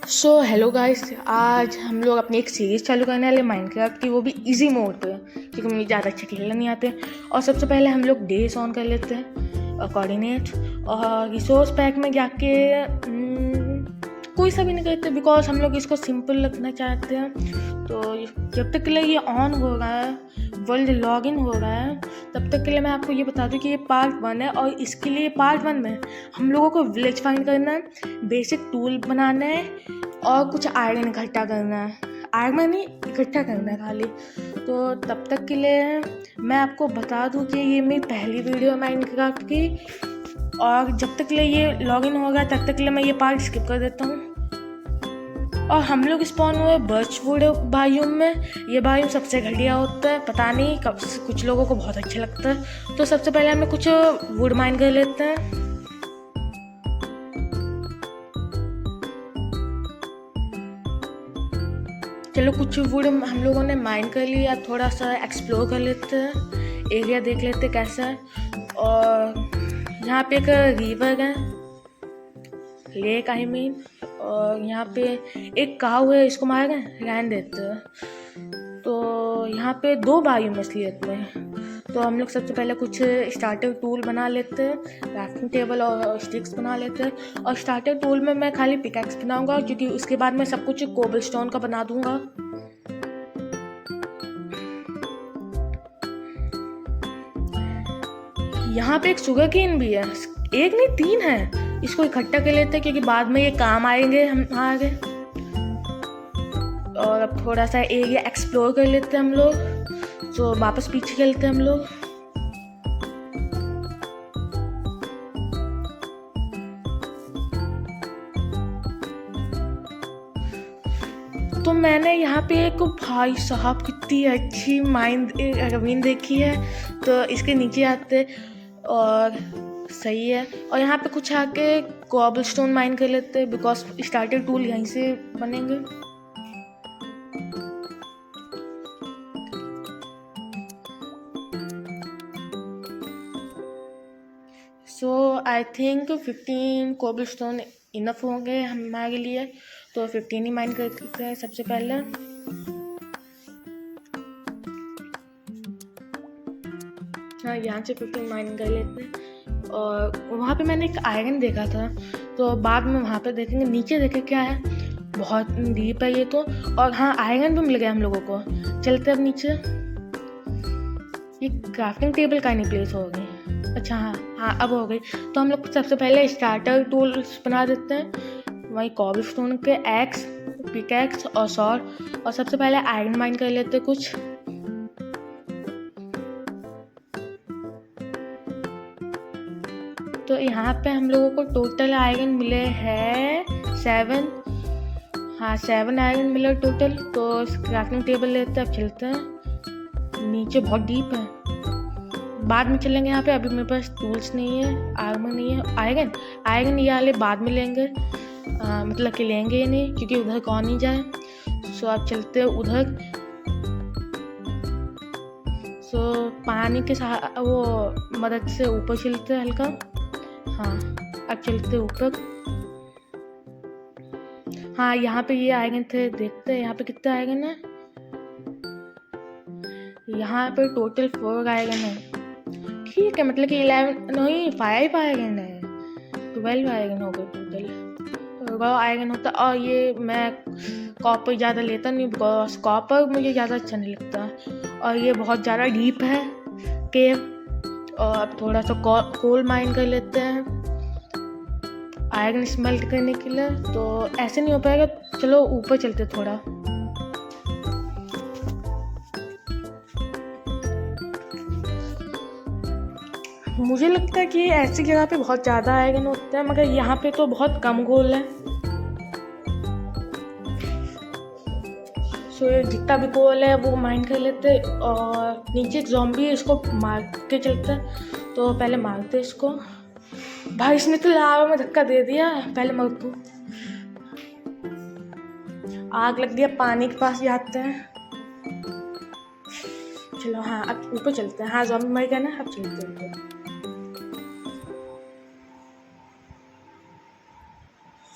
So hello guys, आज हम लोग अपनी एक सीरीज़ चालू करने वाले माइनक्राफ्ट की, वो भी इजी मोड पे, क्योंकि मुझे ज़्यादा अच्छे खेलना नहीं आते। और सबसे पहले हम लोग डेज ऑन कर लेते हैं, कोऑर्डिनेट और रिसोर्स पैक में जाके कोई सा भी नहीं करते, बिकॉज हम लोग इसको सिंपल रखना चाहते हैं। तो जब तक के लिए ये ऑन हो रहा है, वर्ल्ड लॉगिन हो रहा है, तब तक के लिए मैं आपको ये बता दूं कि ये पार्ट 1 है। और इसके लिए पार्ट 1 में हम लोगों को विलेज फाइंड करना है, बेसिक टूल बनाना है और कुछ आयरन इकट्ठा करना है। आयरन नहीं, इकट्ठा करना है खाली। तो तब तक के लिए मैं आपको बता दूं कि ये मेरी पहली वीडियो है माइनक्राफ्ट की, और जब तक के लिए ये लॉगिन होगा तब तक के लिए मैं ये पार्ट स्किप कर देता हूँ। और हम लोग स्पॉन हुए बर्चवुड बायोम में। ये बायोम सबसे घटिया होता है, पता नहीं कब कुछ लोगों को बहुत अच्छा लगता है। तो सबसे पहले हमें कुछ वुड माइन कर लेते हैं। चलो, कुछ वुड हम लोगों ने माइन कर लिया, थोड़ा सा एक्सप्लोर कर लेते हैं, एरिया देख लेते हैं कैसा है। और यहाँ पे एक रिवर है, लेक आई मीन, और यहाँ पे एक काऊ है, इसको मार रहने देते हैं। तो यहाँ पे 2 बायोम असलियत में। तो हम लोग सबसे पहले कुछ स्टार्टर टूल बना लेते हैं, क्राफ्टिंग टेबल और स्टिक्स बना लेते हैं। और स्टार्टर टूल में मैं खाली पिकैक्स बनाऊंगा, क्योंकि उसके बाद मैं सब कुछ कोबलस्टोन का बना दूंगा। यहाँ पे एक शुगर केन भी है, एक नहीं 3 है। इसको इकट्ठा कर लेते हैं, क्योंकि बाद में ये काम आएंगे हम आगे। और अब थोड़ा सा एरिया एक्सप्लोर कर लेते हैं हम लोग, तो वापस पीछे चलते हैं हम लोग। तो मैंने यहाँ पे एक, भाई साहब कितनी अच्छी ज़मीन देखी है। तो इसके नीचे आते और सही है। और यहाँ पे कुछ आके कोबलस्टोन माइन कर लेते हैं, बिकॉज स्टार्टर टूल यहीं से बनेंगे। सो आई थिंक 15 कोबलस्टोन इनफ होंगे हमारे लिए। तो 15 ही माइन करते हैं सबसे पहले। हाँ, यहाँ से 15 माइन कर लेते हैं। और वहाँ पे मैंने एक आयरन देखा था, तो बाद में वहाँ पे देखेंगे, नीचे देखे क्या है, बहुत डीप है ये तो। और हाँ, आयरन भी मिल गया हम लोगों को। चलते अब नीचे। ये क्राफ्टिंग टेबल का नहीं प्लेस हो गई। अच्छा हाँ, अब हो गई। तो हम लोग सबसे पहले स्टार्टर टूल्स बना देते हैं, वही कोबलस्टोन के एक्स, पिकैक्स और सॉर्ड। और सबसे पहले आयरन माइन कर लेते हैं कुछ। तो यहाँ पे हम लोगों को टोटल आयरन मिले हैं 7। हाँ, 7 आयरन मिले टोटल। तो क्राफ्टिंग टेबल लेते हैं, अब चलते हैं। नीचे बहुत डीप है, बाद में चलेंगे यहाँ पे। अभी मेरे पास टूल्स नहीं है, आर्मर नहीं है। आयरन ये वाले बाद में लेंगे, मतलब कि लेंगे ही नहीं, क्योंकि उधर कौन ही जाए। सो आप चलते हैं उधर। सो पानी के साथ वो मदद से ऊपर चलते हैं हल्का। हाँ, अब चलते ऊपर। हाँ, यहाँ पे ये आयरन थे, देखते हैं यहाँ पे कितने आयरन है। यहाँ पे टोटल 4 आयरन है। ठीक है, मतलब कि 11 नहीं 5 आयरन है, 12 आयरन हो गए टोटल। रॉ आयरन होता। और ये मैं कॉपर ज़्यादा लेता नहीं, बिकॉज कॉपर मुझे ज़्यादा अच्छा नहीं लगता। और ये बहुत ज़्यादा डीप है केव। और अब थोड़ा सा कोल माइन कर लेते हैं आयरन स्मेल्ट करने के लिए। तो ऐसे नहीं हो पाएगा, चलो ऊपर चलते थोड़ा। मुझे लगता है कि ऐसी जगह पे बहुत ज़्यादा आयरन होता है, मगर यहाँ पे तो बहुत कम गोल है। सो जितना भी गोल है वो माइन कर लेते। और नीचे एक ज़ॉम्बी है, इसको मार के चलते हैं। तो पहले मारते इसको। भाई, इसने तो लावा में धक्का दे दिया। पहले मर तू, आग लग गया। पानी के पास जाते हैं। चलो हाँ, अब ऊपर चलते हैं। हाँ, ज़ॉम्बी मर गया ना, अब चलते हैं।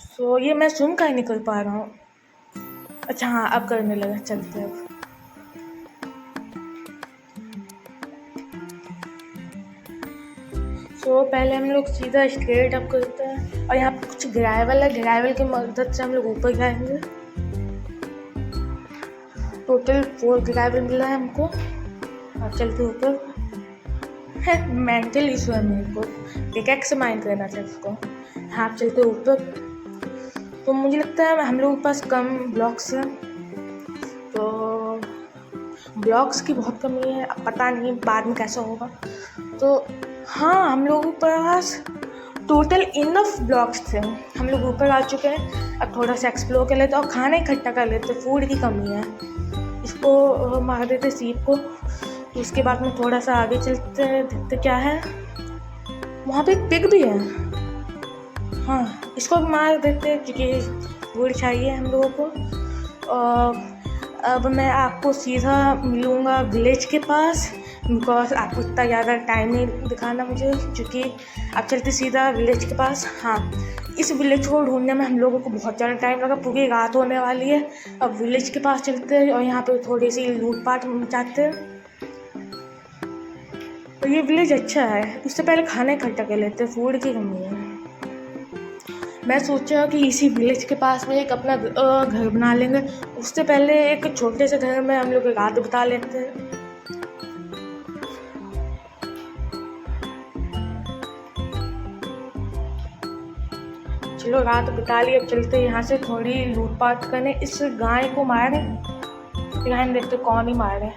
सो सो ये मैं सुन का ही नहीं कर पा रहा हूँ। अच्छा हाँ, अब करने लगा, चलते हैं अब। सो पहले हम लोग सीधा स्ट्रेट अप करते हैं और यहाँ पे कुछ ग्रेवल है, ग्रेवल की मदद से हम लोग ऊपर जाएंगे। टोटल 4 ग्रेवल मिला है हमको। अब चलते ऊपर। है मेंटल इशू है मेरे को, पिकैक्स से माइंड करना था इसको। हाँ चलते ऊपर। तो मुझे लगता है हम लोगों के पास कम ब्लॉक्स हैं, तो ब्लॉक्स की बहुत कमी है। अब पता नहीं बाद में कैसा होगा। तो हाँ, हम लोगों के पास टोटल इनफ ब्लॉक्स थे। हम लोग ऊपर आ चुके हैं। अब थोड़ा सा एक्सप्लोर कर लेते और खाना इकट्ठा कर लेते। फूड की कमी है, इसको मार देते सीप को। तो उसके बाद में थोड़ा सा आगे चलते हैं, देखते क्या है। वहाँ पे एक पिग भी है। हाँ, इसको मार देते क्योंकि फूड चाहिए हम लोगों को। और अब मैं आपको सीधा मिलूँगा विलेज के पास, बिकॉज आपको इतना ज़्यादा टाइम नहीं दिखाना मुझे, क्योंकि आप चलते सीधा विलेज के पास। हाँ, इस विलेज को ढूंढने में हम लोगों को बहुत ज़्यादा टाइम लगा, पूरी रात होने वाली है। अब विलेज के पास चलते हैं और यहाँ पे थोड़ी सी लूटपाट मचाते हैं। और ये विलेज अच्छा है। उससे पहले खाना इकट्ठा कर लेते हैं, फूड की कमी है। मैं सोचा कि इसी विलेज के पास में एक अपना घर बना लेंगे। उससे पहले एक छोटे से घर में हम लोग रात बिता लेते हैं। चलो रात बिता ली, अब चलते यहाँ से थोड़ी लूटपाट करने। इस गाय को मारे, गाय देखते कौन ही मारे।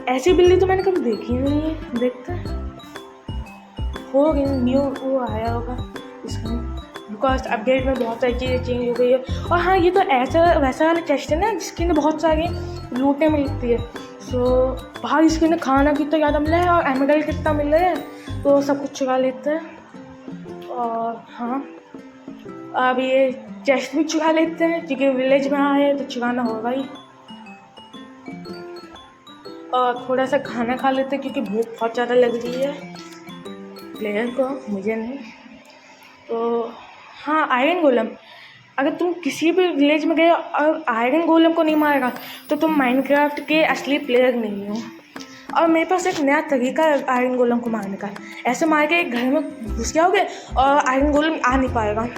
ऐसी बिल्ली तो मैंने कभी देखी नहीं है। देखते हो न्यू वो आया होगा इसमें, बिकॉज अपडेट में बहुत सारी चीज़ें चेंज हो गई है। और हाँ, ये तो ऐसा वैसा वाला चेस्ट है ना जिसके अंदर बहुत सारी लूटें मिलती है। सो भाई इसके अंदर खाना कितना ज़्यादा मिला है और एमरल्ड कितना मिल रहा है, तो सब कुछ चुरा लेते हैं। और हाँ, अब ये चेस्ट भी चुरा लेते हैं क्योंकि विलेज में आए तो चुराना होगा ही। और थोड़ा सा खाना खा लेते हैं क्योंकि भूख बहुत ज़्यादा लग रही है प्लेयर को, मुझे नहीं। तो हाँ, आयरन गोलम, अगर तुम किसी भी विलेज में गए और आयरन गोलम को नहीं मारेगा तो तुम माइनक्राफ्ट के असली प्लेयर नहीं हो। और मेरे पास एक नया तरीका है आयरन गोलम को मारने का। ऐसे मार के एक घर में घुस जाओगे और आयरन गोलम आ नहीं पाएगा।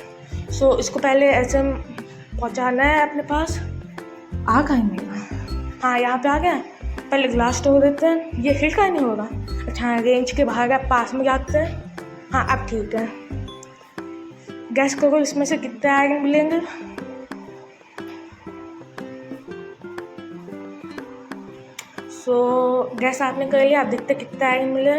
सो इसको पहले ऐसे पहुंचाना है अपने पास। आ कहीं नहीं। हाँ, यहाँ पे आ गया। पहले ग्लास तोड़ देते हैं। ये हिल का नहीं होगा। अच्छा, रेंज के बाहर पास में जाते हैं। हाँ, अब ठीक है। गैस करो इसमें से कितने आयरन मिलेंगे। सो गैस आपने कर लिया। आप देखते कितने आयरन मिले।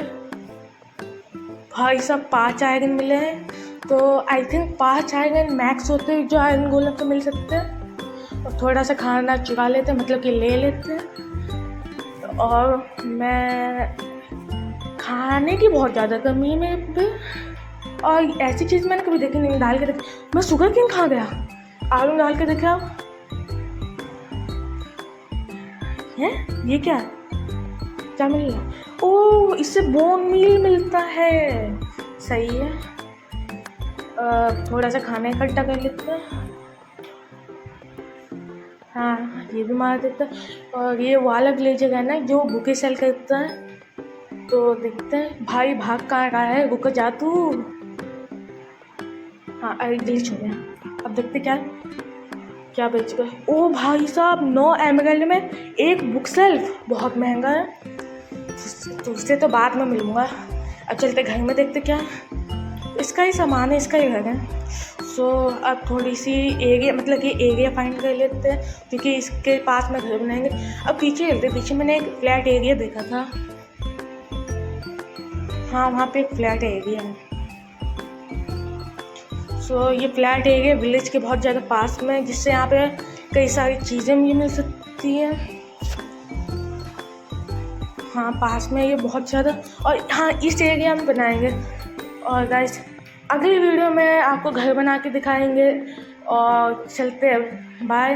भाई साहब 5 आयरन मिले हैं। तो आई थिंक 5 आयरन मैक्स होते हैं जो आयरन गोलम को मिल सकते हैं। और थोड़ा सा खाना चुरा लेते हैं, मतलब कि ले लेते हैं। और मैं खाने की बहुत ज़्यादा कमी है मेरे पे, और ऐसी चीज़ मैंने कभी देखी नहीं। डाल के देख, मैं शुगर केन खा गया। आलू डाल के देखा है। ये क्या क्या मिल रहा है? ओह, इससे बोन मील मिलता है। सही है। थोड़ा सा खाना इकट्ठा कर लेते हैं। हाँ, ये भी मार देता है। और ये वाला विलेजर है ना जो बुके सेल करता है, तो देखते हैं। भाई भाग कहाँ रहा है, रुक जा तू। हाँ, अरे ग्लिच हो गया। अब देखते क्या बेच गए। ओ भाई साहब, 9 एमरल्ड में एक बुक सेल्फ, बहुत महंगा है। तो उससे तो बाद में मिलूँगा। अब चलते घर में देखते क्या है। इसका ही सामान है, इसका ही घर है। सो अब थोड़ी सी एरिया, मतलब कि एरिया फाइंड कर लेते हैं क्योंकि इसके पास में घर बनाएंगे। अब पीछे चलते, पीछे मैंने एक फ्लैट एरिया देखा था। हाँ, वहाँ पे एक फ्लैट एरिया है। सो ये फ्लैट एरिया विलेज के बहुत ज़्यादा पास में है, जिससे यहाँ पे कई सारी चीज़ें भी मिल सकती हैं। हाँ, पास में ये बहुत ज़्यादा। और हाँ, इस एरिया में बनाएंगे। और गाइस, अगली वीडियो में आपको घर बना के दिखाएंगे। और चलते हैं, बाय।